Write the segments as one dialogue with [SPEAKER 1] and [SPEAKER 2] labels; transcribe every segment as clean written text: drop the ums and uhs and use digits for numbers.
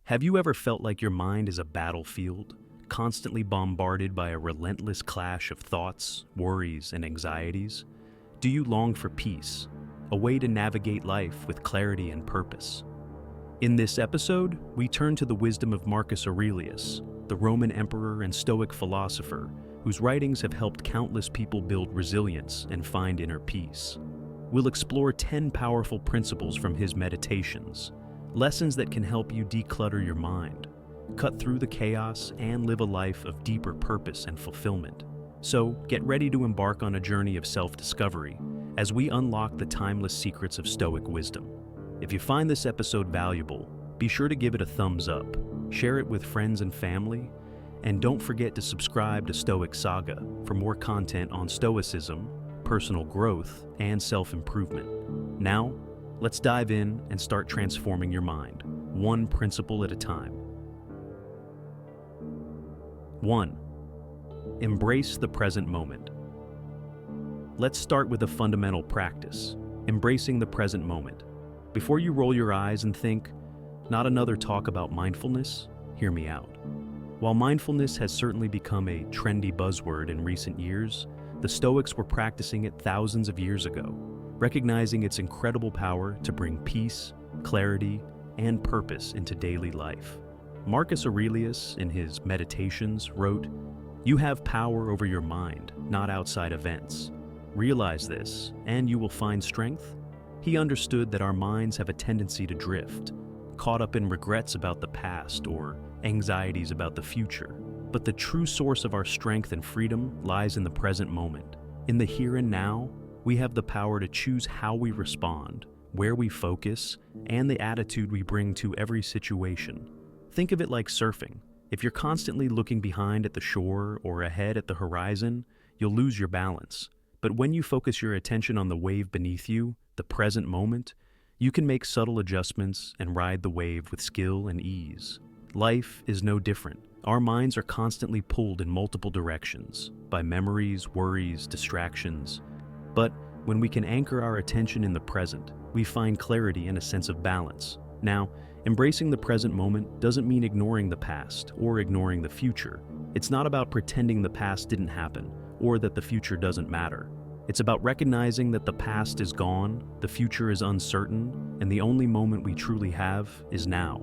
[SPEAKER 1] Have you ever felt like your mind is a battlefield, constantly bombarded by a relentless clash of thoughts, worries, and anxieties? Do you long for peace, a way to navigate life with clarity and purpose? In this episode, we turn to the wisdom of Marcus Aurelius, the Roman emperor and Stoic philosopher whose writings have helped countless people build resilience and find inner peace. We'll explore 10 powerful principles from his meditations, lessons that can help you declutter your mind, cut through the chaos, and live a life of deeper purpose and fulfillment. So, get ready to embark on a journey of self-discovery as we unlock the timeless secrets of Stoic wisdom. If you find this episode valuable, be sure to give it a thumbs up, share it with friends and family, and don't forget to subscribe to Stoic Saga for more content on Stoicism, personal growth, and self-improvement. Now, let's dive in and start transforming your mind, one principle at a time. 1. Embrace the present moment. Let's start with a fundamental practice, embracing the present moment. Before you roll your eyes and think, "Not another talk about mindfulness," hear me out. While mindfulness has certainly become a trendy buzzword in recent years, the Stoics were practicing it thousands of years ago, recognizing its incredible power to bring peace, clarity, and purpose into daily life. Marcus Aurelius, in his Meditations, wrote, "You have power over your mind, not outside events. Realize this, and you will find strength." He understood that our minds have a tendency to drift, caught up in regrets about the past or anxieties about the future. But the true source of our strength and freedom lies in the present moment. In the here and now, we have the power to choose how we respond, where we focus, and the attitude we bring to every situation. Think of it like surfing. If you're constantly looking behind at the shore or ahead at the horizon, you'll lose your balance. But when you focus your attention on the wave beneath you, the present moment, you can make subtle adjustments and ride the wave with skill and ease. Life is no different. Our minds are constantly pulled in multiple directions by memories, worries, distractions. But when we can anchor our attention in the present, we find clarity and a sense of balance. Now, embracing the present moment doesn't mean ignoring the past or ignoring the future. It's not about pretending the past didn't happen or that the future doesn't matter. It's about recognizing that the past is gone, the future is uncertain, and the only moment we truly have is now.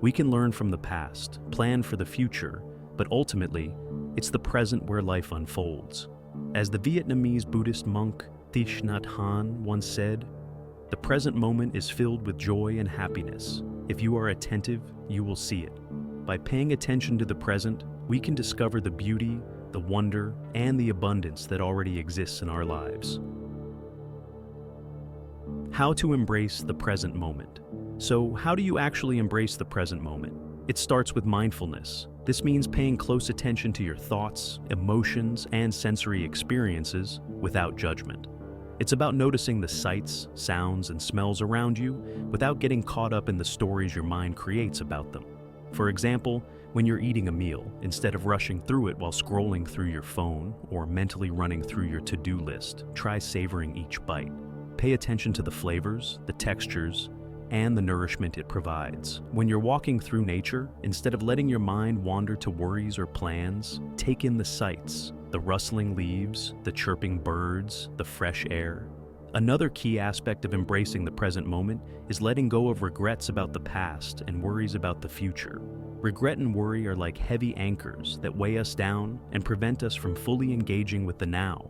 [SPEAKER 1] We can learn from the past, plan for the future, but ultimately, it's the present where life unfolds. As the Vietnamese Buddhist monk Thich Nhat Hanh once said, "The present moment is filled with joy and happiness. If you are attentive, you will see it." By paying attention to the present, we can discover the beauty, the wonder, and the abundance that already exists in our lives. How to embrace the present moment. So, how do you actually embrace the present moment? It starts with mindfulness. This means paying close attention to your thoughts, emotions, and sensory experiences without judgment. It's about noticing the sights, sounds, and smells around you without getting caught up in the stories your mind creates about them. For example, when you're eating a meal, instead of rushing through it while scrolling through your phone or mentally running through your to-do list, try savoring each bite. Pay attention to the flavors, the textures, and the nourishment it provides. When you're walking through nature, instead of letting your mind wander to worries or plans, take in the sights, the rustling leaves, the chirping birds, the fresh air. Another key aspect of embracing the present moment is letting go of regrets about the past and worries about the future. Regret and worry are like heavy anchors that weigh us down and prevent us from fully engaging with the now.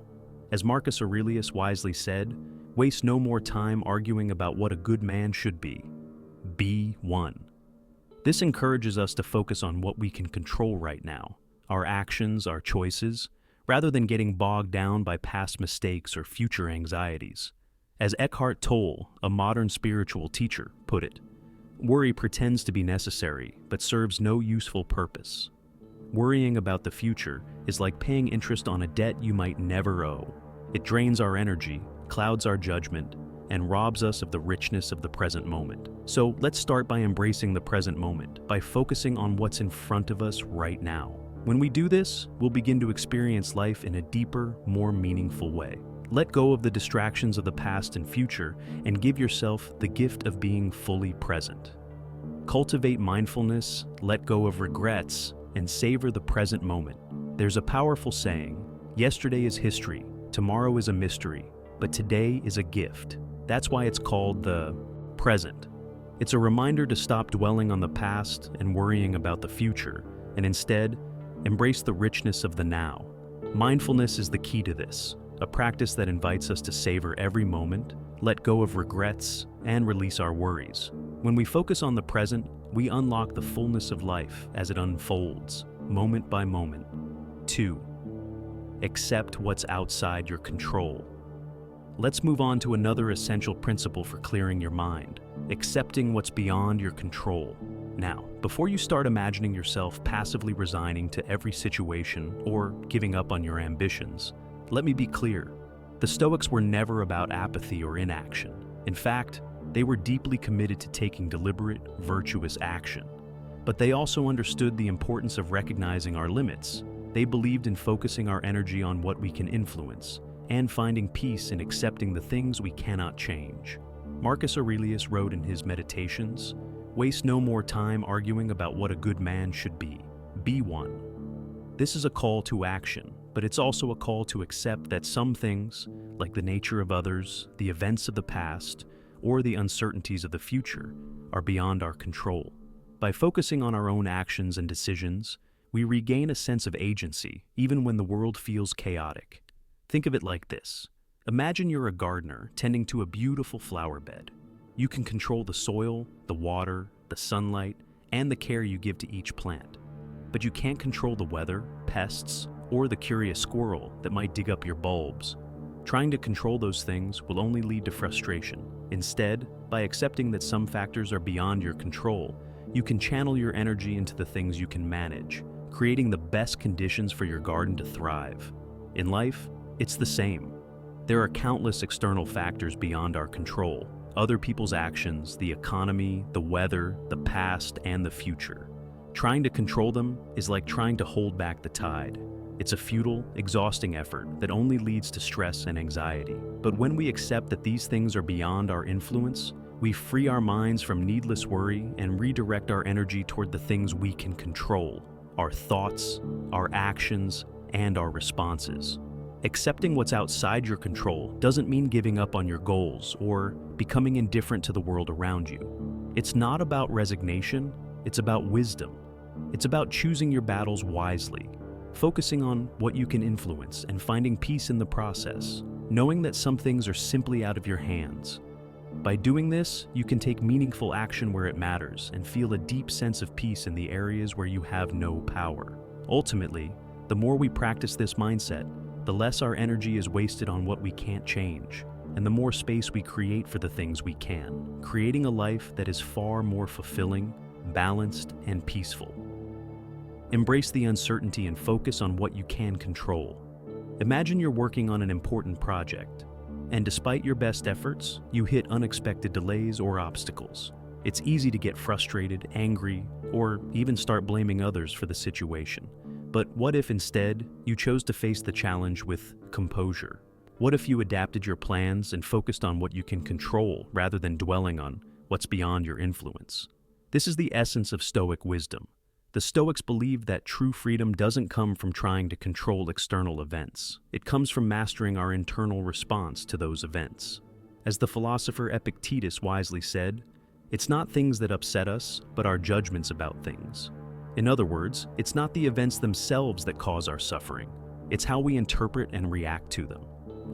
[SPEAKER 1] As Marcus Aurelius wisely said, "Waste no more time arguing about what a good man should be. Be one." This encourages us to focus on what we can control right now, our actions, our choices, rather than getting bogged down by past mistakes or future anxieties. As Eckhart Tolle, a modern spiritual teacher, put it, "Worry pretends to be necessary, but serves no useful purpose. Worrying about the future is like paying interest on a debt you might never owe. It drains our energy, clouds our judgment, and robs us of the richness of the present moment." So let's start by embracing the present moment, by focusing on what's in front of us right now. When we do this, we'll begin to experience life in a deeper, more meaningful way. Let go of the distractions of the past and future and give yourself the gift of being fully present. Cultivate mindfulness, let go of regrets, and savor the present moment. There's a powerful saying, yesterday is history, tomorrow is a mystery, but today is a gift. That's why it's called the present. It's a reminder to stop dwelling on the past and worrying about the future, and instead, embrace the richness of the now. Mindfulness is the key to this, a practice that invites us to savor every moment, let go of regrets, and release our worries. When we focus on the present, we unlock the fullness of life as it unfolds, moment by moment. 2. Accept what's outside your control. Let's move on to another essential principle for clearing your mind, accepting what's beyond your control. Now, before you start imagining yourself passively resigning to every situation or giving up on your ambitions, let me be clear. The Stoics were never about apathy or inaction. In fact, they were deeply committed to taking deliberate, virtuous action. But they also understood the importance of recognizing our limits. They believed in focusing our energy on what we can influence, and finding peace in accepting the things we cannot change. Marcus Aurelius wrote in his Meditations, "Waste no more time arguing about what a good man should be. Be one." This is a call to action, but it's also a call to accept that some things, like the nature of others, the events of the past, or the uncertainties of the future, are beyond our control. By focusing on our own actions and decisions, we regain a sense of agency, even when the world feels chaotic. Think of it like this. Imagine you're a gardener tending to a beautiful flower bed. You can control the soil, the water, the sunlight, and the care you give to each plant. But you can't control the weather, pests, or the curious squirrel that might dig up your bulbs. Trying to control those things will only lead to frustration. Instead, by accepting that some factors are beyond your control, you can channel your energy into the things you can manage, creating the best conditions for your garden to thrive. In life, it's the same. There are countless external factors beyond our control, other people's actions, the economy, the weather, the past, and the future. Trying to control them is like trying to hold back the tide. It's a futile, exhausting effort that only leads to stress and anxiety. But when we accept that these things are beyond our influence, we free our minds from needless worry and redirect our energy toward the things we can control: our thoughts, our actions, and our responses. Accepting what's outside your control doesn't mean giving up on your goals or becoming indifferent to the world around you. It's not about resignation, it's about wisdom. It's about choosing your battles wisely, focusing on what you can influence and finding peace in the process, knowing that some things are simply out of your hands. By doing this, you can take meaningful action where it matters and feel a deep sense of peace in the areas where you have no power. Ultimately, the more we practice this mindset, the less our energy is wasted on what we can't change, and the more space we create for the things we can, creating a life that is far more fulfilling, balanced, and peaceful. Embrace the uncertainty and focus on what you can control. Imagine you're working on an important project, and despite your best efforts, you hit unexpected delays or obstacles. It's easy to get frustrated, angry, or even start blaming others for the situation. But what if instead you chose to face the challenge with composure? What if you adapted your plans and focused on what you can control rather than dwelling on what's beyond your influence? This is the essence of Stoic wisdom. The Stoics believed that true freedom doesn't come from trying to control external events. It comes from mastering our internal response to those events. As the philosopher Epictetus wisely said, "It's not things that upset us, but our judgments about things." In other words, it's not the events themselves that cause our suffering. It's how we interpret and react to them.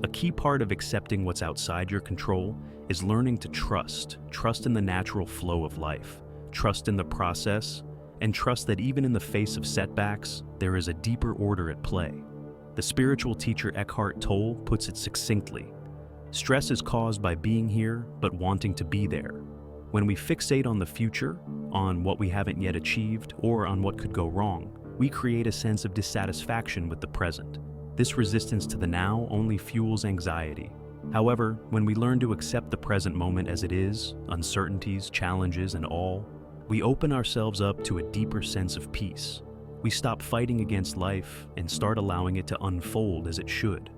[SPEAKER 1] A key part of accepting what's outside your control is learning to trust in the natural flow of life, trust in the process, and trust that even in the face of setbacks, there is a deeper order at play. The spiritual teacher Eckhart Tolle puts it succinctly: stress is caused by being here but wanting to be there. When we fixate on the future, on what we haven't yet achieved, or on what could go wrong, we create a sense of dissatisfaction with the present. This resistance to the now only fuels anxiety. However, when we learn to accept the present moment as it is, uncertainties, challenges, and all, we open ourselves up to a deeper sense of peace. We stop fighting against life and start allowing it to unfold as it should.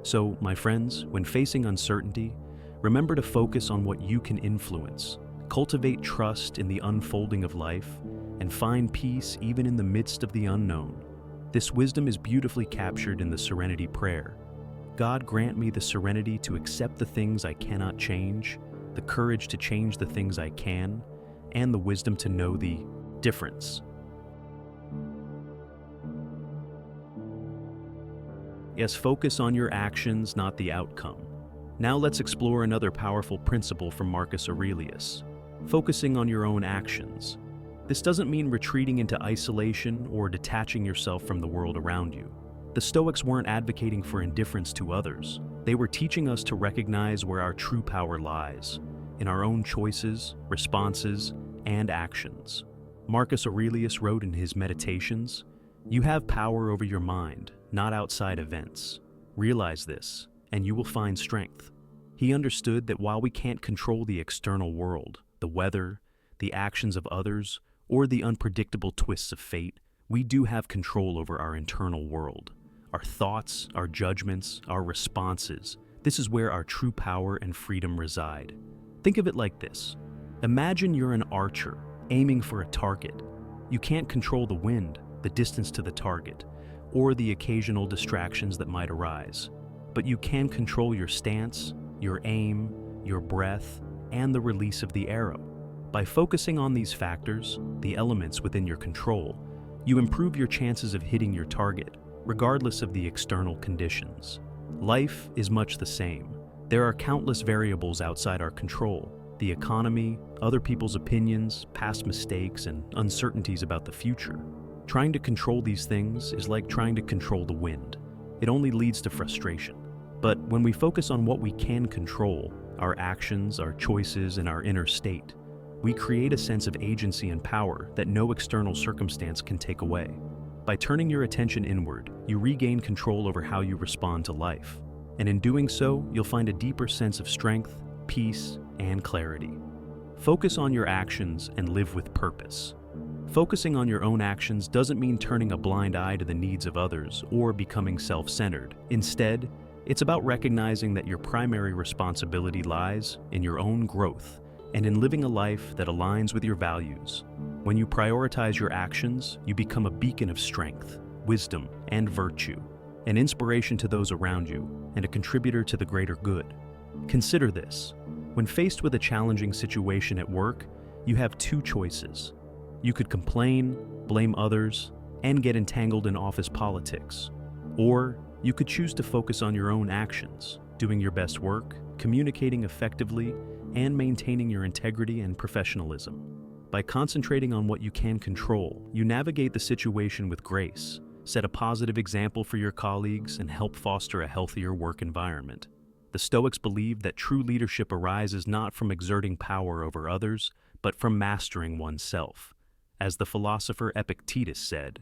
[SPEAKER 1] So, my friends, when facing uncertainty, remember to focus on what you can influence. cultivate trust in the unfolding of life, and find peace even in the midst of the unknown. This wisdom is beautifully captured in the Serenity Prayer. God, grant me the serenity to accept the things I cannot change, the courage to change the things I can, and the wisdom to know the difference. Yes, focus on your actions, not the outcome. Now let's explore another powerful principle from Marcus Aurelius: focusing on your own actions. This doesn't mean retreating into isolation or detaching yourself from the world around you. The Stoics weren't advocating for indifference to others. They were teaching us to recognize where our true power lies, in our own choices, responses, and actions. Marcus Aurelius wrote in his Meditations, "You have power over your mind, not outside events. Realize this, and you will find strength." He understood that while we can't control the external world, the weather, the actions of others, or the unpredictable twists of fate, we do have control over our internal world. Our thoughts, our judgments, our responses. This is where our true power and freedom reside. Think of it like this. Imagine you're an archer, aiming for a target. You can't control the wind, the distance to the target, or the occasional distractions that might arise. But you can control your stance, your aim, your breath, and the release of the arrow. By focusing on these factors, the elements within your control, you improve your chances of hitting your target, regardless of the external conditions. Life is much the same. There are countless variables outside our control: the economy, other people's opinions, past mistakes, and uncertainties about the future. Trying to control these things is like trying to control the wind. It only leads to frustration. But when we focus on what we can control, our actions, our choices, and our inner state, we create a sense of agency and power that no external circumstance can take away. By turning your attention inward, you regain control over how you respond to life. And in doing so, you'll find a deeper sense of strength, peace, and clarity. Focus on your actions and live with purpose. Focusing on your own actions doesn't mean turning a blind eye to the needs of others or becoming self-centered. Instead, it's about recognizing that your primary responsibility lies in your own growth and in living a life that aligns with your values. When you prioritize your actions, you become a beacon of strength, wisdom, and virtue, an inspiration to those around you, and a contributor to the greater good. Consider this. When faced with a challenging situation at work, you have two choices. You could complain, blame others, and get entangled in office politics. Or you could choose to focus on your own actions, doing your best work, communicating effectively, and maintaining your integrity and professionalism. By concentrating on what you can control, you navigate the situation with grace, set a positive example for your colleagues, and help foster a healthier work environment. The Stoics believed that true leadership arises not from exerting power over others, but from mastering oneself. As the philosopher Epictetus said,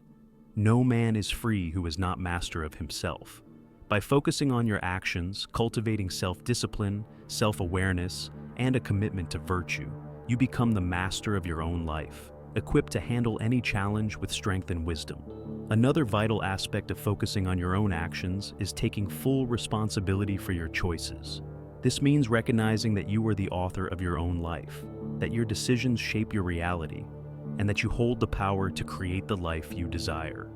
[SPEAKER 1] "No man is free who is not master of himself." By focusing on your actions, cultivating self-discipline, self-awareness, and a commitment to virtue, you become the master of your own life, equipped to handle any challenge with strength and wisdom. Another vital aspect of focusing on your own actions is taking full responsibility for your choices. This means recognizing that you are the author of your own life, that your decisions shape your reality, and that you hold the power to create the life you desire.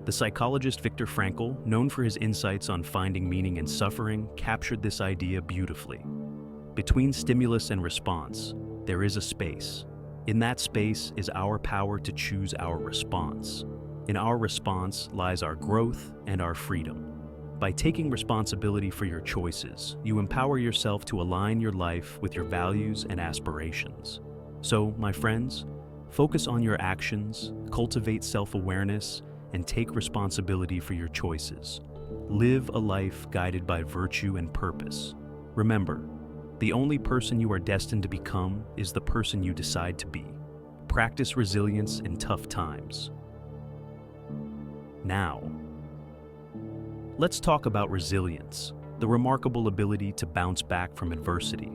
[SPEAKER 1] The psychologist Viktor Frankl, known for his insights on finding meaning in suffering, captured this idea beautifully. Between stimulus and response, there is a space. In that space is our power to choose our response. In our response lies our growth and our freedom. By taking responsibility for your choices, you empower yourself to align your life with your values and aspirations. So, my friends, focus on your actions, cultivate self-awareness, and take responsibility for your choices. Live a life guided by virtue and purpose. Remember, the only person you are destined to become is the person you decide to be. Practice resilience in tough times. Now, let's talk about resilience, the remarkable ability to bounce back from adversity,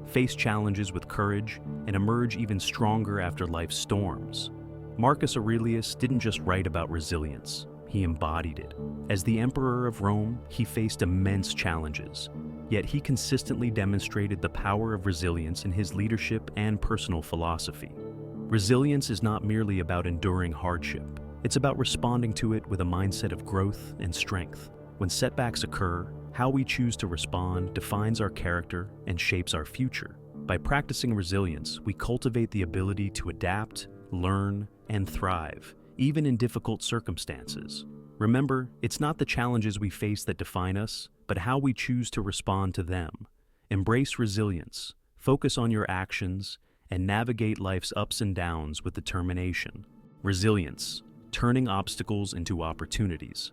[SPEAKER 1] face challenges with courage, and emerge even stronger after life's storms. Marcus Aurelius didn't just write about resilience. he embodied it. As the Emperor of Rome, he faced immense challenges, yet he consistently demonstrated the power of resilience in his leadership and personal philosophy. Resilience is not merely about enduring hardship. It's about responding to it with a mindset of growth and strength. When setbacks occur, how we choose to respond defines our character and shapes our future. By practicing resilience, we cultivate the ability to adapt, learn, and thrive, even in difficult circumstances. Remember, it's not the challenges we face that define us, but how we choose to respond to them. Embrace resilience, focus on your actions, and navigate life's ups and downs with determination. Resilience, turning obstacles into opportunities.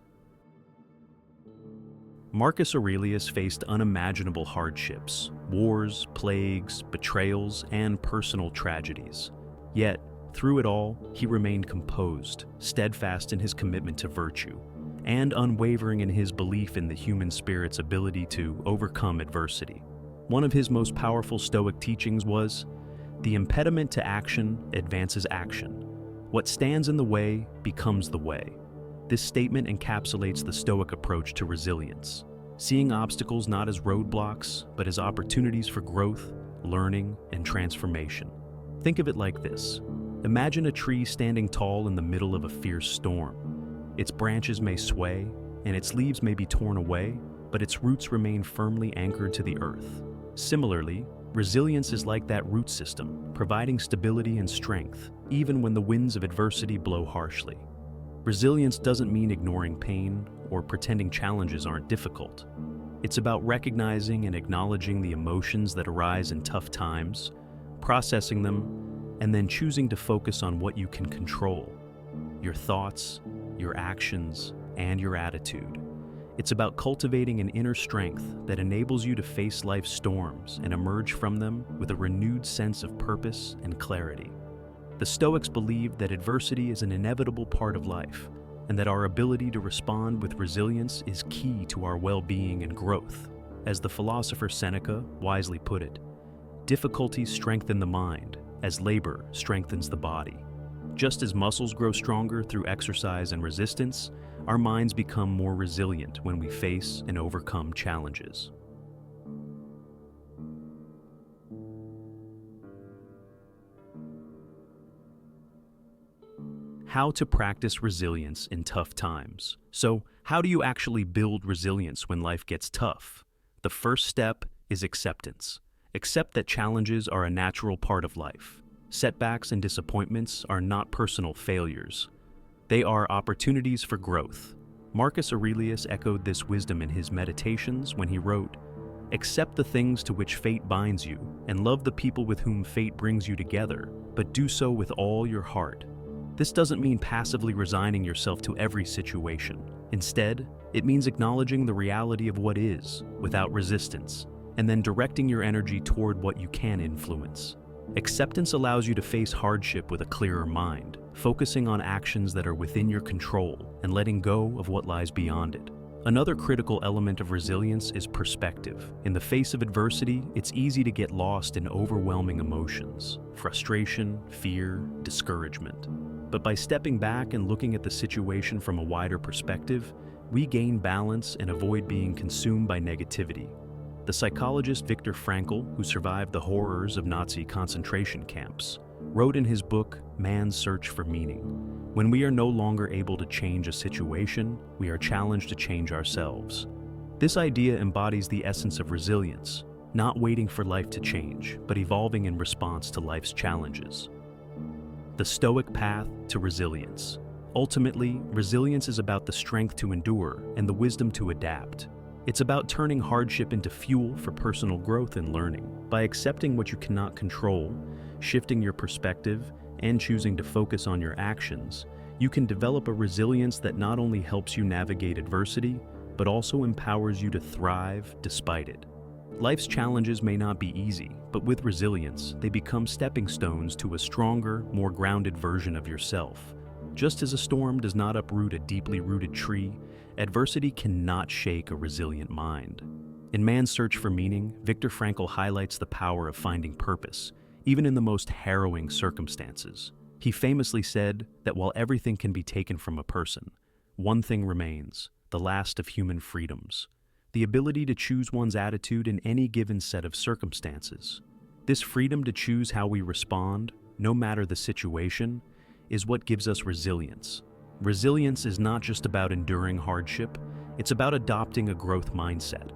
[SPEAKER 1] Marcus Aurelius faced unimaginable hardships, wars, plagues, betrayals, and personal tragedies. Yet, through it all, he remained composed, steadfast in his commitment to virtue, and unwavering in his belief in the human spirit's ability to overcome adversity. One of his most powerful Stoic teachings was, "The impediment to action advances action. What stands in the way becomes the way." This statement encapsulates the Stoic approach to resilience, seeing obstacles not as roadblocks, but as opportunities for growth, learning, and transformation. Think of it like this. Imagine a tree standing tall in the middle of a fierce storm. Its branches may sway, and its leaves may be torn away, but its roots remain firmly anchored to the earth. Similarly, resilience is like that root system, providing stability and strength, even when the winds of adversity blow harshly. Resilience doesn't mean ignoring pain or pretending challenges aren't difficult. It's about recognizing and acknowledging the emotions that arise in tough times, processing them, and then choosing to focus on what you can control: your thoughts, your actions, and your attitude. It's about cultivating an inner strength that enables you to face life's storms and emerge from them with a renewed sense of purpose and clarity. The Stoics believed that adversity is an inevitable part of life, and that our ability to respond with resilience is key to our well-being and growth. As the philosopher Seneca wisely put it, "Difficulties strengthen the mind, as labor strengthens the body." Just as muscles grow stronger through exercise and resistance, our minds become more resilient when we face and overcome challenges. How to practice resilience in tough times. So, how do you actually build resilience when life gets tough? The first step is acceptance. Accept that challenges are a natural part of life. Setbacks and disappointments are not personal failures. They are opportunities for growth. Marcus Aurelius echoed this wisdom in his Meditations when he wrote, "Accept the things to which fate binds you, and love the people with whom fate brings you together, but do so with all your heart." This doesn't mean passively resigning yourself to every situation. Instead, it means acknowledging the reality of what is, without resistance, and then directing your energy toward what you can influence. Acceptance allows you to face hardship with a clearer mind, focusing on actions that are within your control and letting go of what lies beyond it. Another critical element of resilience is perspective. In the face of adversity, it's easy to get lost in overwhelming emotions, frustration, fear, discouragement. But by stepping back and looking at the situation from a wider perspective, we gain balance and avoid being consumed by negativity. The psychologist Viktor Frankl, who survived the horrors of Nazi concentration camps, wrote in his book, Man's Search for Meaning, "When we are no longer able to change a situation, we are challenged to change ourselves." This idea embodies the essence of resilience, not waiting for life to change, but evolving in response to life's challenges. The Stoic path to resilience. Ultimately, resilience is about the strength to endure and the wisdom to adapt. It's about turning hardship into fuel for personal growth and learning. By accepting what you cannot control, shifting your perspective, and choosing to focus on your actions, you can develop a resilience that not only helps you navigate adversity, but also empowers you to thrive despite it. Life's challenges may not be easy, but with resilience, they become stepping stones to a stronger, more grounded version of yourself. Just as a storm does not uproot a deeply rooted tree, adversity cannot shake a resilient mind. In Man's Search for Meaning, Viktor Frankl highlights the power of finding purpose, even in the most harrowing circumstances. He famously said that while everything can be taken from a person, one thing remains, the last of human freedoms: the ability to choose one's attitude in any given set of circumstances. This freedom to choose how we respond, no matter the situation, is what gives us resilience. Resilience is not just about enduring hardship, it's about adopting a growth mindset.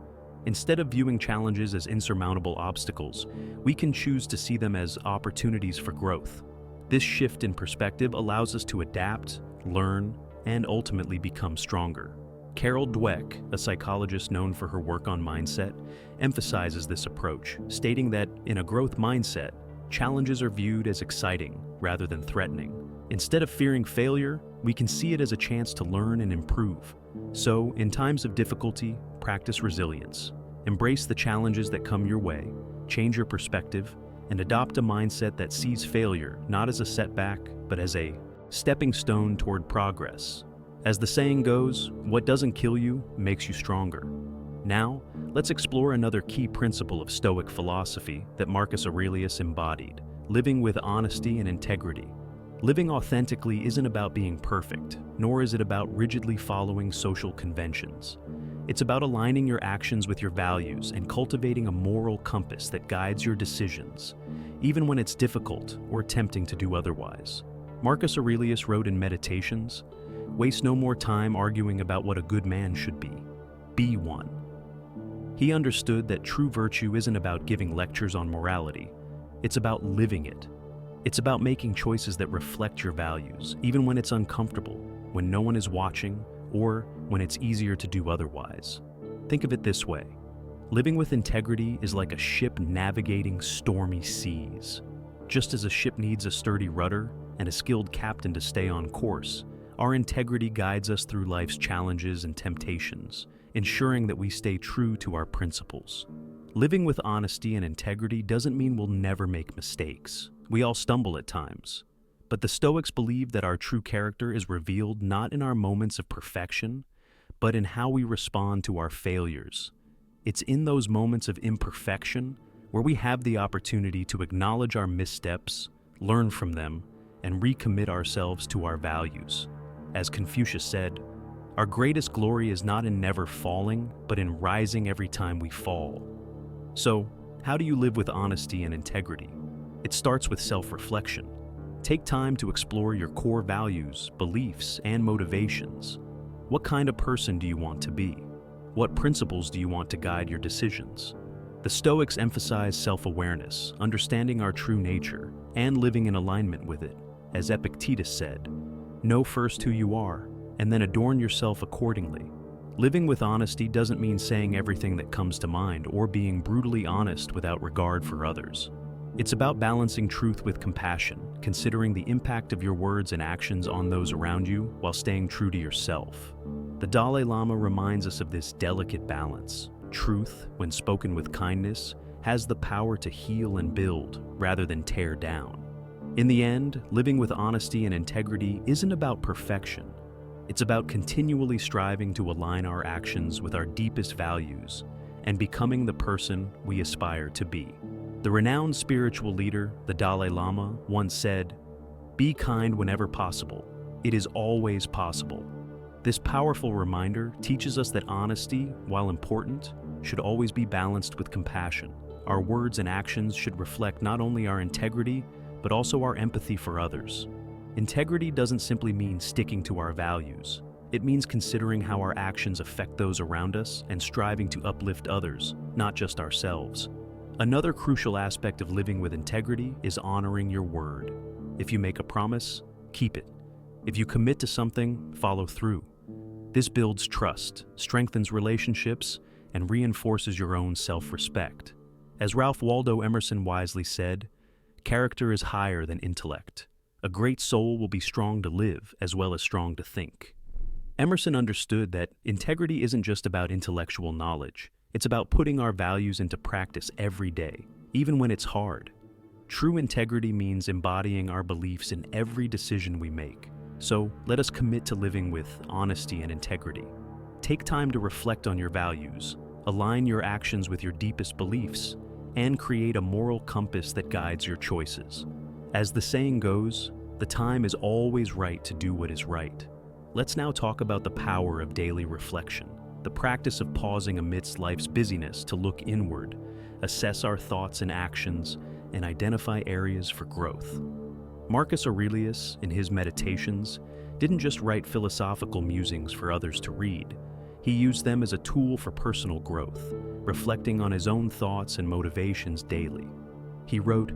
[SPEAKER 1] Instead of viewing challenges as insurmountable obstacles, we can choose to see them as opportunities for growth. This shift in perspective allows us to adapt, learn, and ultimately become stronger. Carol Dweck, a psychologist known for her work on mindset, emphasizes this approach, stating that in a growth mindset, challenges are viewed as exciting rather than threatening. Instead of fearing failure, we can see it as a chance to learn and improve. So, in times of difficulty, practice resilience. Embrace the challenges that come your way, change your perspective, and adopt a mindset that sees failure not as a setback, but as a stepping stone toward progress. As the saying goes, what doesn't kill you makes you stronger. Now, let's explore another key principle of Stoic philosophy that Marcus Aurelius embodied: living with honesty and integrity. Living authentically isn't about being perfect, nor is it about rigidly following social conventions. It's about aligning your actions with your values and cultivating a moral compass that guides your decisions, even when it's difficult or tempting to do otherwise. Marcus Aurelius wrote in Meditations, "Waste no more time arguing about what a good man should be. Be one." He understood that true virtue isn't about giving lectures on morality, it's about living it. It's about making choices that reflect your values, even when it's uncomfortable, when no one is watching, or when it's easier to do otherwise. Think of it this way: living with integrity is like a ship navigating stormy seas. Just as a ship needs a sturdy rudder and a skilled captain to stay on course, our integrity guides us through life's challenges and temptations, ensuring that we stay true to our principles. Living with honesty and integrity doesn't mean we'll never make mistakes. We all stumble at times. But the Stoics believe that our true character is revealed not in our moments of perfection, but in how we respond to our failures. It's in those moments of imperfection where we have the opportunity to acknowledge our missteps, learn from them, and recommit ourselves to our values. As Confucius said, "Our greatest glory is not in never falling, but in rising every time we fall." So, how do you live with honesty and integrity? It starts with self-reflection. Take time to explore your core values, beliefs, and motivations. What kind of person do you want to be? What principles do you want to guide your decisions? The Stoics emphasize self-awareness, understanding our true nature, and living in alignment with it. As Epictetus said, "Know first who you are, and then adorn yourself accordingly." Living with honesty doesn't mean saying everything that comes to mind or being brutally honest without regard for others. It's about balancing truth with compassion, considering the impact of your words and actions on those around you while staying true to yourself. The Dalai Lama reminds us of this delicate balance. Truth, when spoken with kindness, has the power to heal and build rather than tear down. In the end, living with honesty and integrity isn't about perfection. It's about continually striving to align our actions with our deepest values and becoming the person we aspire to be. The renowned spiritual leader, the Dalai Lama, once said, "Be kind whenever possible. It is always possible." This powerful reminder teaches us that honesty, while important, should always be balanced with compassion. Our words and actions should reflect not only our integrity, but also our empathy for others. Integrity doesn't simply mean sticking to our values. It means considering how our actions affect those around us and striving to uplift others, not just ourselves. Another crucial aspect of living with integrity is honoring your word. If you make a promise, keep it. If you commit to something, follow through. This builds trust, strengthens relationships, and reinforces your own self-respect. As Ralph Waldo Emerson wisely said, "Character is higher than intellect. A great soul will be strong to live as well as strong to think." Emerson understood that integrity isn't just about intellectual knowledge. It's about putting our values into practice every day, even when it's hard. True integrity means embodying our beliefs in every decision we make. So let us commit to living with honesty and integrity. Take time to reflect on your values, align your actions with your deepest beliefs, and create a moral compass that guides your choices. As the saying goes, the time is always right to do what is right. Let's now talk about the power of daily reflection, the practice of pausing amidst life's busyness to look inward, assess our thoughts and actions, and identify areas for growth. Marcus Aurelius, in his Meditations, didn't just write philosophical musings for others to read. He used them as a tool for personal growth, reflecting on his own thoughts and motivations daily. He wrote,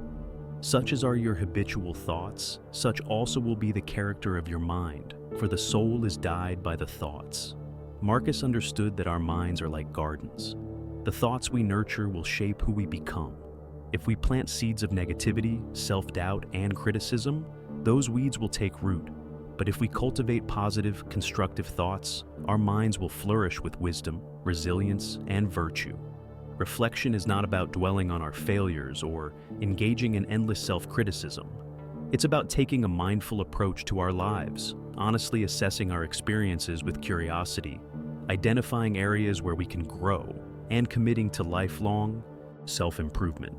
[SPEAKER 1] "Such as are your habitual thoughts, such also will be the character of your mind, for the soul is dyed by the thoughts." Marcus understood that our minds are like gardens. The thoughts we nurture will shape who we become. If we plant seeds of negativity, self-doubt, and criticism, those weeds will take root. But if we cultivate positive, constructive thoughts, our minds will flourish with wisdom, resilience, and virtue. Reflection is not about dwelling on our failures or engaging in endless self-criticism. It's about taking a mindful approach to our lives, honestly assessing our experiences with curiosity, identifying areas where we can grow, and committing to lifelong self-improvement.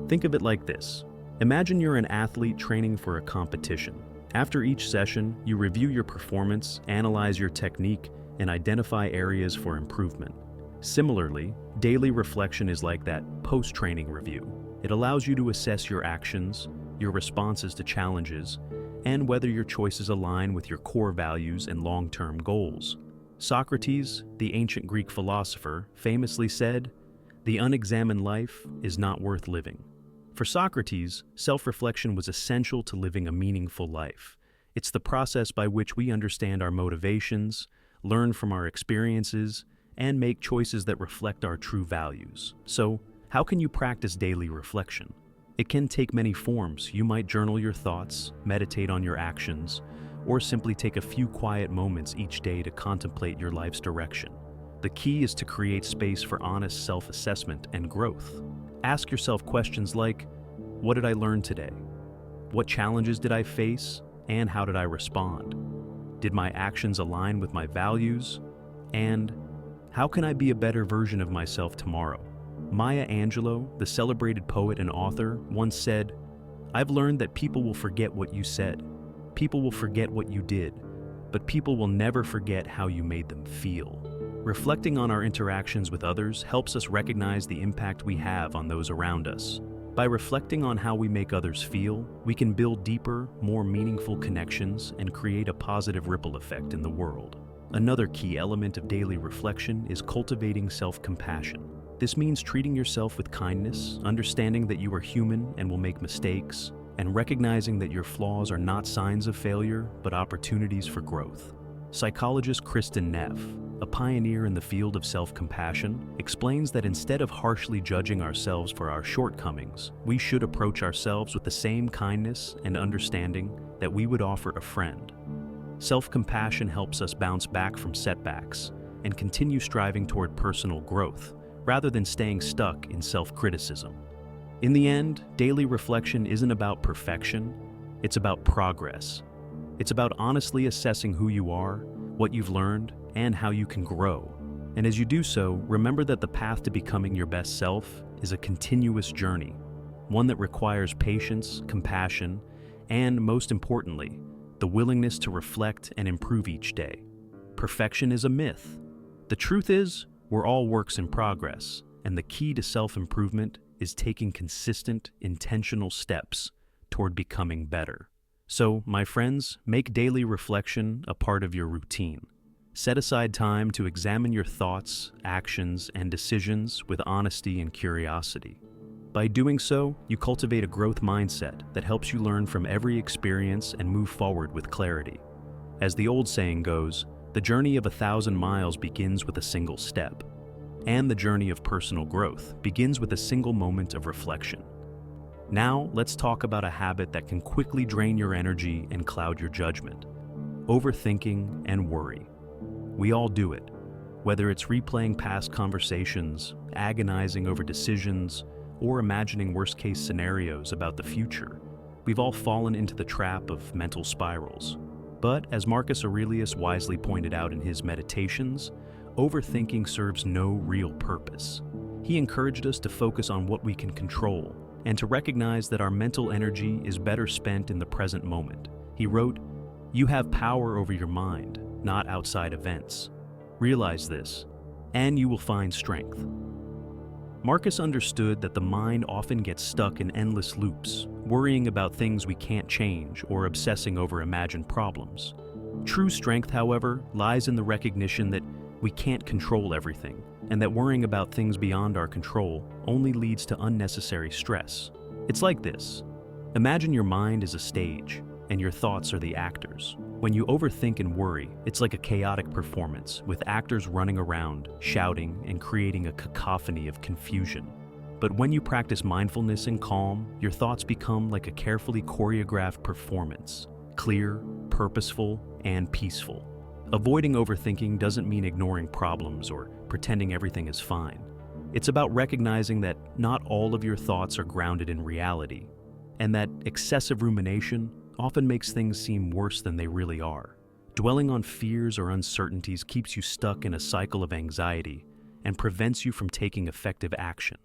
[SPEAKER 1] Think of it like this. Imagine you're an athlete training for a competition. After each session, you review your performance, analyze your technique, and identify areas for improvement. Similarly, daily reflection is like that post-training review. It allows you to assess your actions, your responses to challenges, and whether your choices align with your core values and long-term goals. Socrates, the ancient Greek philosopher, famously said, "The unexamined life is not worth living." For Socrates, self-reflection was essential to living a meaningful life. It's the process by which we understand our motivations, learn from our experiences, and make choices that reflect our true values. So, how can you practice daily reflection? It can take many forms. You might journal your thoughts, meditate on your actions, or simply take a few quiet moments each day to contemplate your life's direction. The key is to create space for honest self-assessment and growth. Ask yourself questions like, what did I learn today? What challenges did I face, and how did I respond? Did my actions align with my values? And how can I be a better version of myself tomorrow? Maya Angelou, the celebrated poet and author, once said, "I've learned that people will forget what you said. People will forget what you did, but people will never forget how you made them feel." Reflecting on our interactions with others helps us recognize the impact we have on those around us. By reflecting on how we make others feel, we can build deeper, more meaningful connections and create a positive ripple effect in the world. Another key element of daily reflection is cultivating self-compassion. This means treating yourself with kindness, understanding that you are human and will make mistakes, and recognizing that your flaws are not signs of failure, but opportunities for growth. Psychologist Kristen Neff, a pioneer in the field of self-compassion, explains that instead of harshly judging ourselves for our shortcomings, we should approach ourselves with the same kindness and understanding that we would offer a friend. Self-compassion helps us bounce back from setbacks and continue striving toward personal growth, rather than staying stuck in self-criticism. In the end, daily reflection isn't about perfection, it's about progress. It's about honestly assessing who you are, what you've learned, and how you can grow. And as you do so, remember that the path to becoming your best self is a continuous journey, one that requires patience, compassion, and, most importantly, the willingness to reflect and improve each day. Perfection is a myth. The truth is, we're all works in progress, and the key to self-improvement is taking consistent, intentional steps toward becoming better. So, my friends, make daily reflection a part of your routine. Set aside time to examine your thoughts, actions, and decisions with honesty and curiosity. By doing so, you cultivate a growth mindset that helps you learn from every experience and move forward with clarity. As the old saying goes, the journey of 1,000 miles begins with a single step, and the journey of personal growth begins with a single moment of reflection. Now, let's talk about a habit that can quickly drain your energy and cloud your judgment: overthinking and worry. We all do it, whether it's replaying past conversations, agonizing over decisions, or imagining worst-case scenarios about the future. We've all fallen into the trap of mental spirals. But, as Marcus Aurelius wisely pointed out in his Meditations, overthinking serves no real purpose. He encouraged us to focus on what we can control, and to recognize that our mental energy is better spent in the present moment. He wrote, "You have power over your mind. not outside events. Realize this, and you will find strength. Marcus understood that the mind often gets stuck in endless loops, worrying about things we can't change or obsessing over imagined problems. True strength, however, lies in the recognition that we can't control everything, and that worrying about things beyond our control only leads to unnecessary stress. It's like this. Imagine your mind is a stage, and your thoughts are the actors. When you overthink and worry, it's like a chaotic performance, with actors running around, shouting, and creating a cacophony of confusion. But when you practice mindfulness and calm, your thoughts become like a carefully choreographed performance, clear, purposeful, and peaceful. Avoiding overthinking doesn't mean ignoring problems or pretending everything is fine. It's about recognizing that not all of your thoughts are grounded in reality, and that excessive rumination often makes things seem worse than they really are. Dwelling on fears or uncertainties keeps you stuck in a cycle of anxiety and prevents you from taking effective action.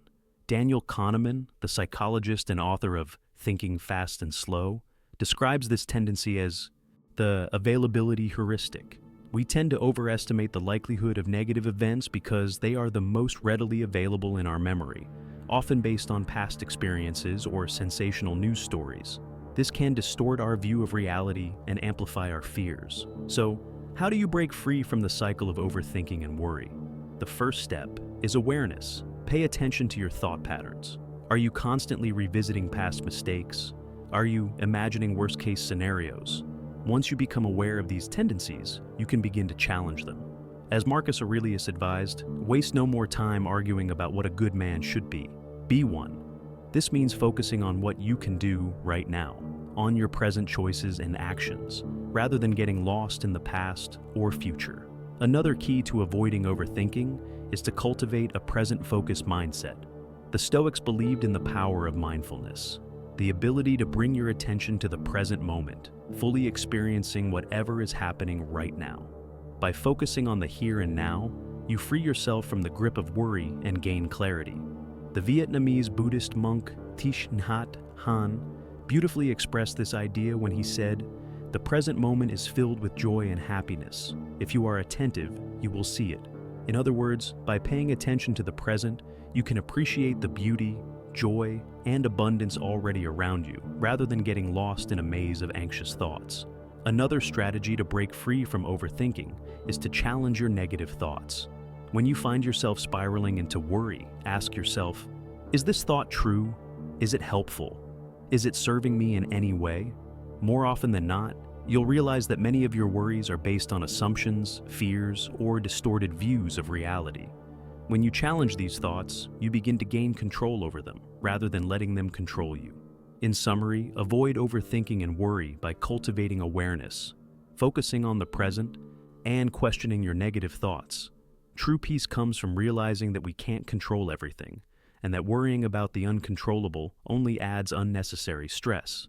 [SPEAKER 1] Daniel Kahneman, the psychologist and author of Thinking Fast and Slow, describes this tendency as the availability heuristic. We tend to overestimate the likelihood of negative events because they are the most readily available in our memory, often based on past experiences or sensational news stories. This can distort our view of reality and amplify our fears. So, how do you break free from the cycle of overthinking and worry? The first step is awareness. Pay attention to your thought patterns. Are you constantly revisiting past mistakes? Are you imagining worst-case scenarios? Once you become aware of these tendencies, you can begin to challenge them. As Marcus Aurelius advised, waste no more time arguing about what a good man should be. Be one. This means focusing on what you can do right now, on your present choices and actions, rather than getting lost in the past or future. Another key to avoiding overthinking is to cultivate a present-focused mindset. The Stoics believed in the power of mindfulness, the ability to bring your attention to the present moment, fully experiencing whatever is happening right now. By focusing on the here and now, you free yourself from the grip of worry and gain clarity. The Vietnamese Buddhist monk Thich Nhat Hanh beautifully expressed this idea when he said, "The present moment is filled with joy and happiness. If you are attentive, you will see it." In other words, by paying attention to the present, you can appreciate the beauty, joy, and abundance already around you, rather than getting lost in a maze of anxious thoughts. Another strategy to break free from overthinking is to challenge your negative thoughts. When you find yourself spiraling into worry, ask yourself, is this thought true? Is it helpful? Is it serving me in any way? More often than not, you'll realize that many of your worries are based on assumptions, fears, or distorted views of reality. When you challenge these thoughts, you begin to gain control over them, rather than letting them control you. In summary, avoid overthinking and worry by cultivating awareness, focusing on the present, and questioning your negative thoughts. True peace comes from realizing that we can't control everything, and that worrying about the uncontrollable only adds unnecessary stress.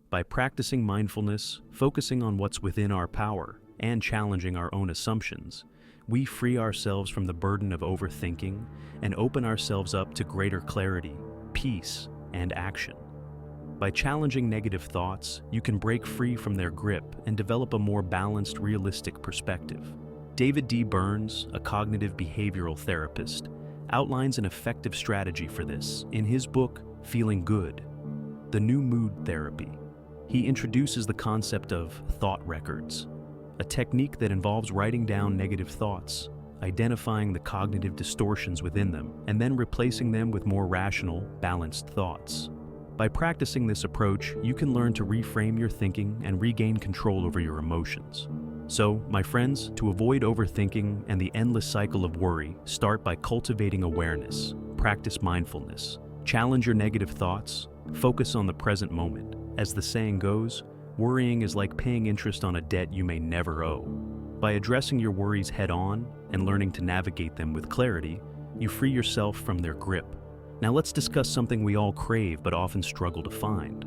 [SPEAKER 1] By practicing mindfulness, focusing on what's within our power, and challenging our own assumptions, we free ourselves from the burden of overthinking and open ourselves up to greater clarity, peace, and action. By challenging negative thoughts, you can break free from their grip and develop a more balanced, realistic perspective. David D. Burns, a cognitive behavioral therapist, outlines an effective strategy for this in his book, Feeling Good, The New Mood Therapy. He introduces the concept of thought records, a technique that involves writing down negative thoughts, identifying the cognitive distortions within them, and then replacing them with more rational, balanced thoughts. By practicing this approach, you can learn to reframe your thinking and regain control over your emotions. So, my friends, to avoid overthinking and the endless cycle of worry, start by cultivating awareness, practice mindfulness, challenge your negative thoughts, focus on the present moment. As the saying goes, worrying is like paying interest on a debt you may never owe. By addressing your worries head-on and learning to navigate them with clarity, you free yourself from their grip. Now let's discuss something we all crave but often struggle to find: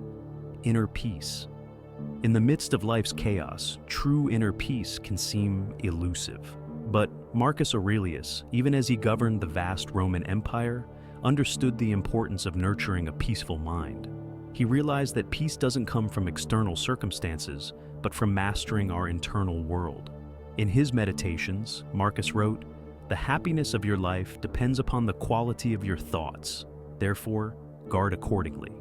[SPEAKER 1] inner peace. In the midst of life's chaos, true inner peace can seem elusive. But Marcus Aurelius, even as he governed the vast Roman Empire, understood the importance of nurturing a peaceful mind. He realized that peace doesn't come from external circumstances, but from mastering our internal world. In his meditations, Marcus wrote, "The happiness of your life depends upon the quality of your thoughts. Therefore, guard accordingly,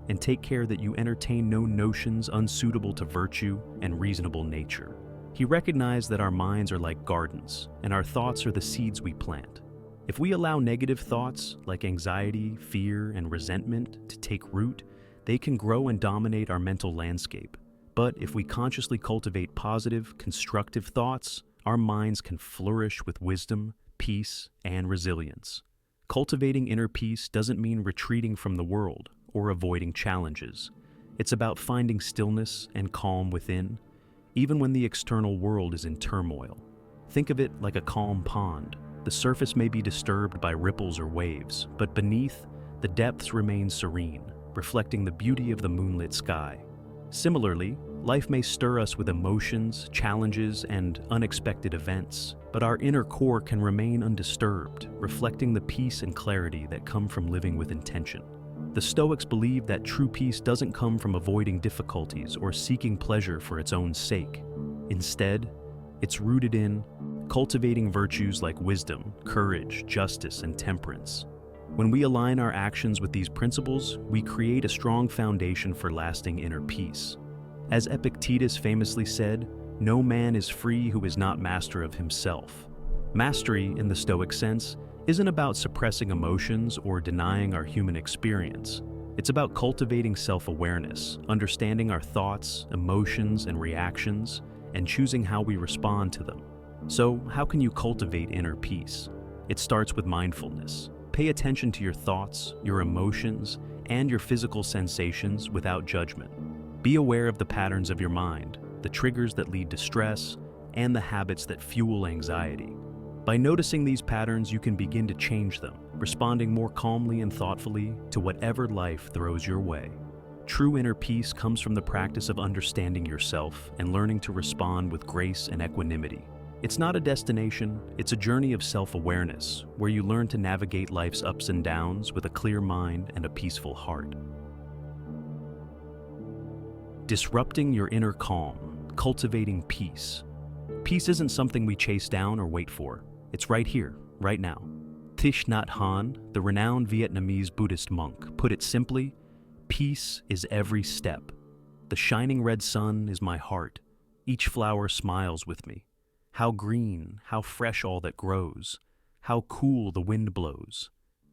[SPEAKER 1] and take care that you entertain no notions unsuitable to virtue and reasonable nature." He recognized that our minds are like gardens, and our thoughts are the seeds we plant. If we allow negative thoughts, like anxiety, fear, and resentment, to take root, they can grow and dominate our mental landscape. But if we consciously cultivate positive, constructive thoughts, our minds can flourish with wisdom, peace, and resilience. Cultivating inner peace doesn't mean retreating from the world or avoiding challenges. It's about finding stillness and calm within, even when the external world is in turmoil. Think of it like a calm pond. The surface may be disturbed by ripples or waves, but beneath, the depths remain serene, reflecting the beauty of the moonlit sky. Similarly, life may stir us with emotions, challenges, and unexpected events, but our inner core can remain undisturbed, reflecting the peace and clarity that come from living with intention. The Stoics believe that true peace doesn't come from avoiding difficulties or seeking pleasure for its own sake. Instead, it's rooted in cultivating virtues like wisdom, courage, justice, and temperance. When we align our actions with these principles, we create a strong foundation for lasting inner peace. As Epictetus famously said, "No man is free who is not master of himself." Mastery, in the Stoic sense, isn't about suppressing emotions or denying our human experience. It's about cultivating self-awareness, understanding our thoughts, emotions, and reactions, and choosing how we respond to them. So, how can you cultivate inner peace? It starts with mindfulness. Pay attention to your thoughts, your emotions, and your physical sensations without judgment. Be aware of the patterns of your mind, the triggers that lead to stress, and the habits that fuel anxiety. By noticing these patterns, you can begin to change them, responding more calmly and thoughtfully to whatever life throws your way. True inner peace comes from the practice of understanding yourself and learning to respond with grace and equanimity. It's not a destination, it's a journey of self-awareness, where you learn to navigate life's ups and downs with a clear mind and a peaceful heart. Disrupting your inner calm, cultivating peace. Peace isn't something we chase down or wait for. It's right here, right now. Thich Nhat Hanh, the renowned Vietnamese Buddhist monk, put it simply, "Peace is every step. The shining red sun is my heart. Each flower smiles with me. How green, how fresh all that grows. How cool the wind blows."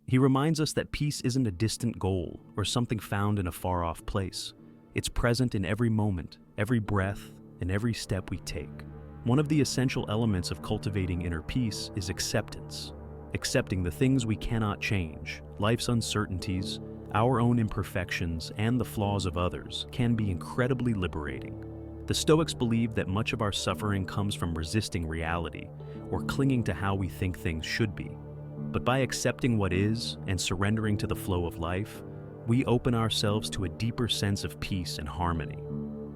[SPEAKER 1] He reminds us that peace isn't a distant goal or something found in a far-off place. It's present in every moment, every breath, and every step we take. One of the essential elements of cultivating inner peace is acceptance. Accepting the things we cannot change, life's uncertainties, our own imperfections, and the flaws of others can be incredibly liberating. The Stoics believe that much of our suffering comes from resisting reality or clinging to how we think things should be. But by accepting what is and surrendering to the flow of life, we open ourselves to a deeper sense of peace and harmony.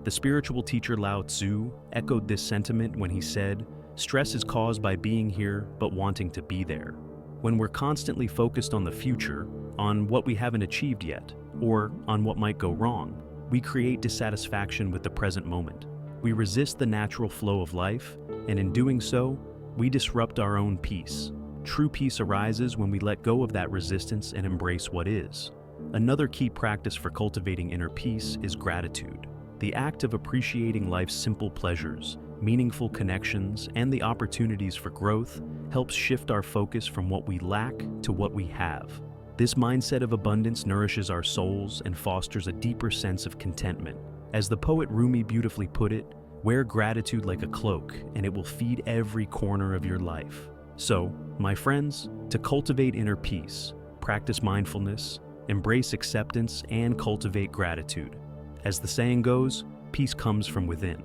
[SPEAKER 1] The spiritual teacher Lao Tzu echoed this sentiment when he said, "Stress is caused by being here but wanting to be there." When we're constantly focused on the future, on what we haven't achieved yet, or on what might go wrong, we create dissatisfaction with the present moment. We resist the natural flow of life, and in doing so, we disrupt our own peace. True peace arises when we let go of that resistance and embrace what is. Another key practice for cultivating inner peace is gratitude. The act of appreciating life's simple pleasures, meaningful connections, and the opportunities for growth helps shift our focus from what we lack to what we have. This mindset of abundance nourishes our souls and fosters a deeper sense of contentment. As the poet Rumi beautifully put it, "Wear gratitude like a cloak, and it will feed every corner of your life." So, my friends, to cultivate inner peace, practice mindfulness, embrace acceptance, and cultivate gratitude. As the saying goes, peace comes from within.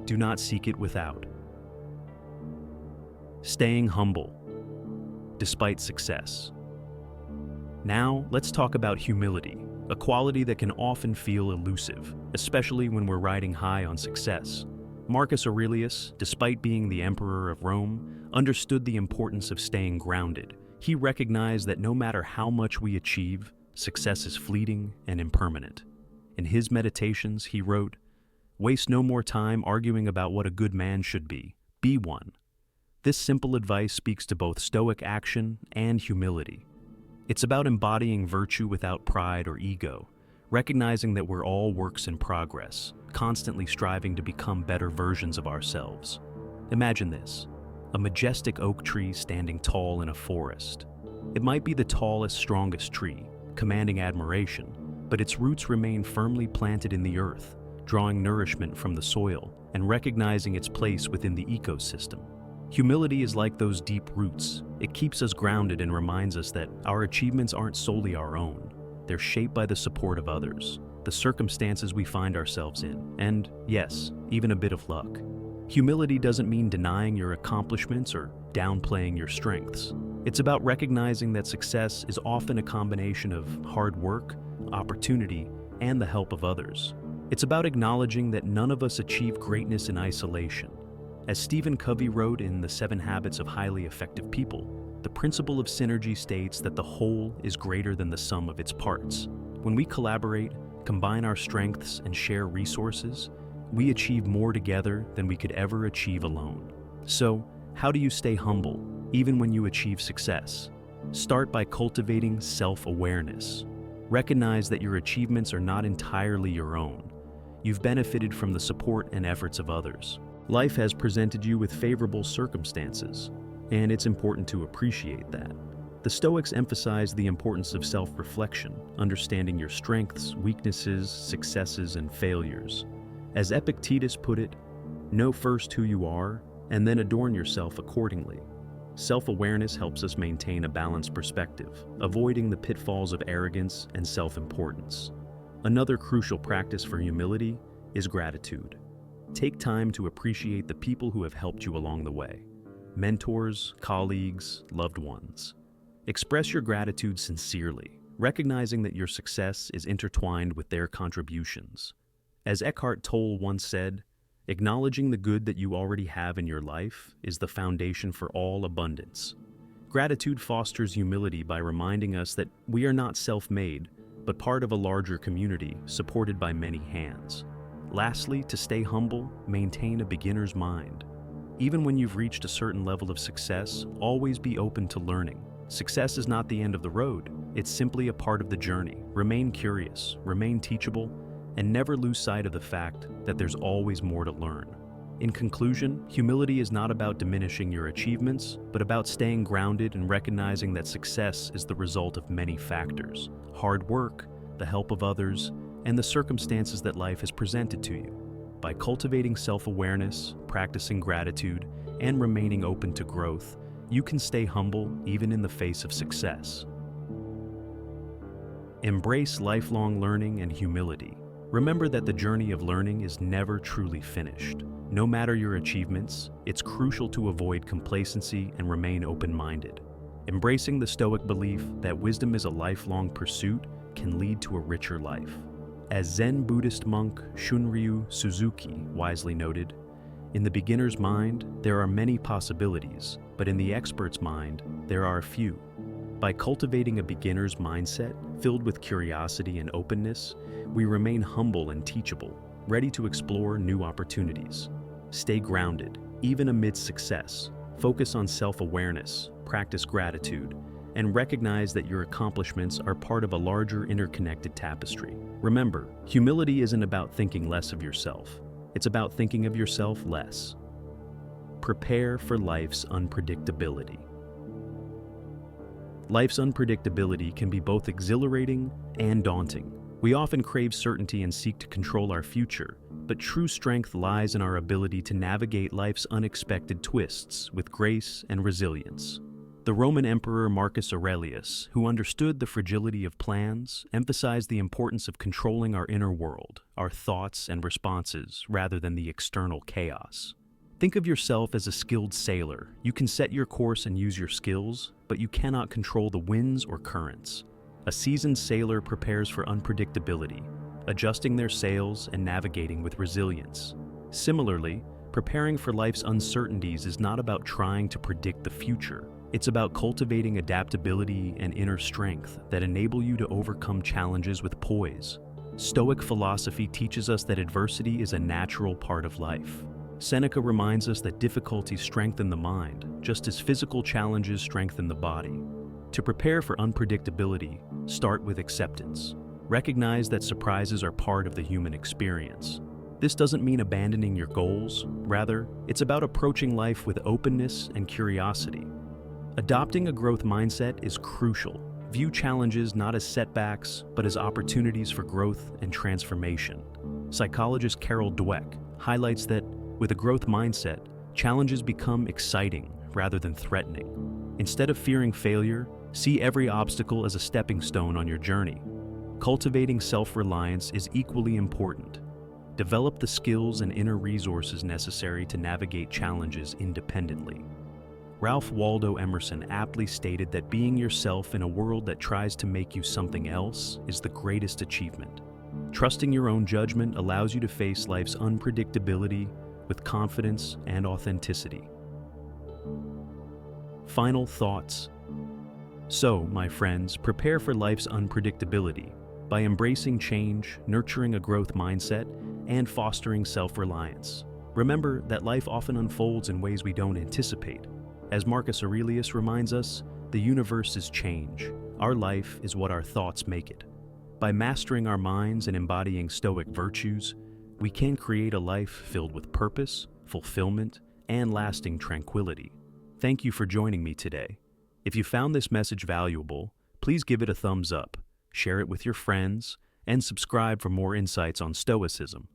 [SPEAKER 1] Do not seek it without. Staying humble, despite success. Now, let's talk about humility, a quality that can often feel elusive, especially when we're riding high on success. Marcus Aurelius, despite being the emperor of Rome, understood the importance of staying grounded. He recognized that no matter how much we achieve, success is fleeting and impermanent. In his meditations, he wrote, "Waste no more time arguing about what a good man should be, Be one. This simple advice speaks to both Stoic action and humility. It's about embodying virtue without pride or ego, recognizing that we're all works in progress, constantly striving to become better versions of ourselves. Imagine this: a majestic oak tree standing tall in a forest. It might be the tallest, strongest tree, commanding admiration, but its roots remain firmly planted in the earth, drawing nourishment from the soil and recognizing its place within the ecosystem. Humility is like those deep roots. It keeps us grounded and reminds us that our achievements aren't solely our own. They're shaped by the support of others, the circumstances we find ourselves in, and, yes, even a bit of luck. Humility doesn't mean denying your accomplishments or downplaying your strengths. It's about recognizing that success is often a combination of hard work, opportunity, and the help of others. It's about acknowledging that none of us achieve greatness in isolation. As Stephen Covey wrote in The 7 Habits of Highly Effective People, the principle of synergy states that the whole is greater than the sum of its parts. When we collaborate, combine our strengths, and share resources, we achieve more together than we could ever achieve alone. So, how do you stay humble, even when you achieve success? Start by cultivating self-awareness. Recognize that your achievements are not entirely your own. You've benefited from the support and efforts of others. Life has presented you with favorable circumstances, and it's important to appreciate that. The Stoics emphasize the importance of self-reflection, understanding your strengths, weaknesses, successes, and failures. As Epictetus put it, know first who you are, and then adorn yourself accordingly. Self-awareness helps us maintain a balanced perspective, avoiding the pitfalls of arrogance and self-importance. Another crucial practice for humility is gratitude. Take time to appreciate the people who have helped you along the way: mentors, colleagues, loved ones. Express your gratitude sincerely, recognizing that your success is intertwined with their contributions. As Eckhart Tolle once said, acknowledging the good that you already have in your life is the foundation for all abundance. Gratitude fosters humility by reminding us that we are not self-made, but part of a larger community supported by many hands. Lastly, to stay humble, maintain a beginner's mind. Even when you've reached a certain level of success, always be open to learning. Success is not the end of the road, it's simply a part of the journey. Remain curious, remain teachable, and never lose sight of the fact that there's always more to learn. In conclusion, humility is not about diminishing your achievements, but about staying grounded and recognizing that success is the result of many factors: hard work, the help of others, and the circumstances that life has presented to you. By cultivating self-awareness, practicing gratitude, and remaining open to growth, you can stay humble even in the face of success. Embrace lifelong learning and humility. Remember that the journey of learning is never truly finished. No matter your achievements, it's crucial to avoid complacency and remain open-minded. Embracing the Stoic belief that wisdom is a lifelong pursuit can lead to a richer life. As Zen Buddhist monk Shunryu Suzuki wisely noted, "In the beginner's mind, there are many possibilities, but in the expert's mind, there are few." By cultivating a beginner's mindset filled with curiosity and openness, we remain humble and teachable, ready to explore new opportunities. Stay grounded, even amidst success. Focus on self-awareness, practice gratitude, and recognize that your accomplishments are part of a larger interconnected tapestry. Remember, humility isn't about thinking less of yourself. It's about thinking of yourself less. Prepare for life's unpredictability. Life's unpredictability can be both exhilarating and daunting. We often crave certainty and seek to control our future, but true strength lies in our ability to navigate life's unexpected twists with grace and resilience. The Roman Emperor Marcus Aurelius, who understood the fragility of plans, emphasized the importance of controlling our inner world, our thoughts and responses, rather than the external chaos. Think of yourself as a skilled sailor. You can set your course and use your skills, but you cannot control the winds or currents. A seasoned sailor prepares for unpredictability, adjusting their sails and navigating with resilience. Similarly, preparing for life's uncertainties is not about trying to predict the future. It's about cultivating adaptability and inner strength that enable you to overcome challenges with poise. Stoic philosophy teaches us that adversity is a natural part of life. Seneca reminds us that difficulties strengthen the mind, just as physical challenges strengthen the body. To prepare for unpredictability, start with acceptance. Recognize that surprises are part of the human experience. This doesn't mean abandoning your goals. Rather, it's about approaching life with openness and curiosity. Adopting a growth mindset is crucial. View challenges not as setbacks, but as opportunities for growth and transformation. Psychologist Carol Dweck highlights that with a growth mindset, challenges become exciting rather than threatening. Instead of fearing failure, see every obstacle as a stepping stone on your journey. Cultivating self-reliance is equally important. Develop the skills and inner resources necessary to navigate challenges independently. Ralph Waldo Emerson aptly stated that being yourself in a world that tries to make you something else is the greatest achievement. Trusting your own judgment allows you to face life's unpredictability with confidence and authenticity. Final thoughts. So, my friends, prepare for life's unpredictability by embracing change, nurturing a growth mindset, and fostering self-reliance. Remember that life often unfolds in ways we don't anticipate. As Marcus Aurelius reminds us, the universe is change. Our life is what our thoughts make it. By mastering our minds and embodying Stoic virtues, we can create a life filled with purpose, fulfillment, and lasting tranquility. Thank you for joining me today. If you found this message valuable, please give it a thumbs up, share it with your friends, and subscribe for more insights on Stoicism.